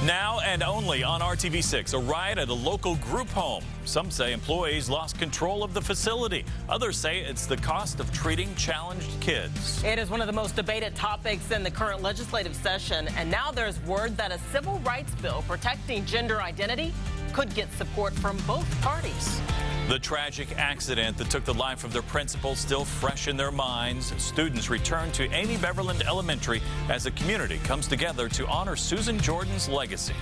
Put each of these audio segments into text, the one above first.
Now and only on RTV6, a riot at a local group home. Some say employees lost control of the facility. Others say it's the cost of treating challenged kids. It is one of the most debated topics in the current legislative session, and now there's word that a civil rights bill protecting gender identity could get support from both parties. The tragic accident that took the life of their principal still fresh in their minds. Students return to Amy Beverland Elementary as a community comes together to honor Susan Jordan's legacy.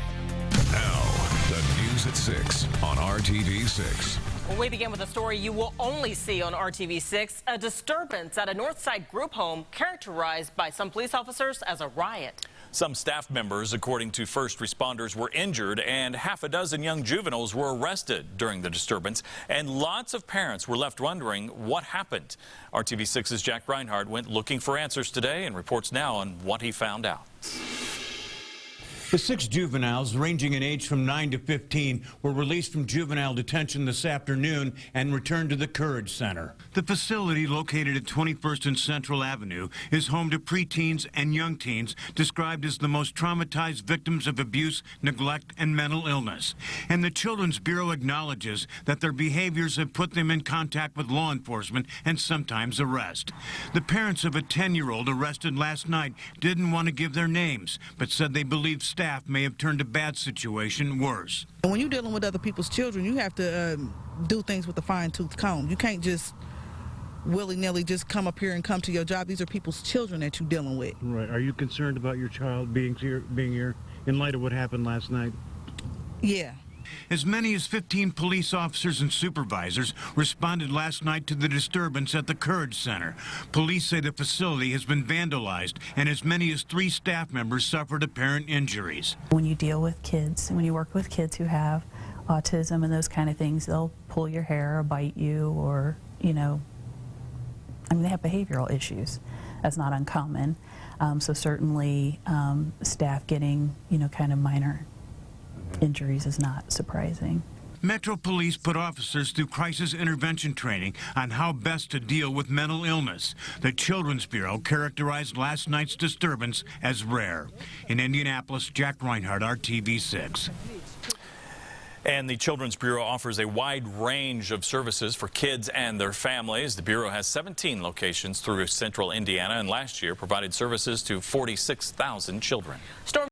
Now, the news at 6 on RTV6. Well, we begin with a story you will only see on RTV6, a disturbance at a Northside group home characterized by some police officers as a riot. Some staff members, according to first responders, were injured, and half a dozen young juveniles were arrested during the disturbance, and lots of parents were left wondering what happened. RTV6's Jack Reinhardt went looking for answers today and reports now on what he found out. The 6 juveniles, ranging in age from 9 to 15, were released from juvenile detention this afternoon and returned to the Courage Center. The facility, located at 21st and Central Avenue, is home to preteens and young teens described as the most traumatized victims of abuse, neglect, and mental illness. And the Children's Bureau acknowledges that their behaviors have put them in contact with law enforcement and sometimes arrest. The parents of a 10-year-old arrested last night didn't want to give their names, but said they believe staff may have turned a bad situation worse. And when you're dealing with other people's children, you have to do things with a fine-tooth comb. You can't just willy-nilly just come up here and come to your job. These are people's children that you're dealing with. Right. Are you concerned about your child being here in light of what happened last night? Yeah. As many as 15 police officers and supervisors responded last night to the disturbance at the Courage Center. Police say the facility has been vandalized, and as many as 3 staff members suffered apparent injuries. When you deal with kids, when you work with kids who have autism and those kind of things, they'll pull your hair or bite you, or, you know, I mean, they have behavioral issues. That's not uncommon. So certainly staff getting, you know, kind of minor injuries is not surprising. Metro Police put officers through crisis intervention training on how best to deal with mental illness. The Children's Bureau characterized last night's disturbance as rare. In Indianapolis, Jack Reinhardt, RTV6. And the Children's Bureau offers a wide range of services for kids and their families. The Bureau has 17 locations through central Indiana, and last year provided services to 46,000 children.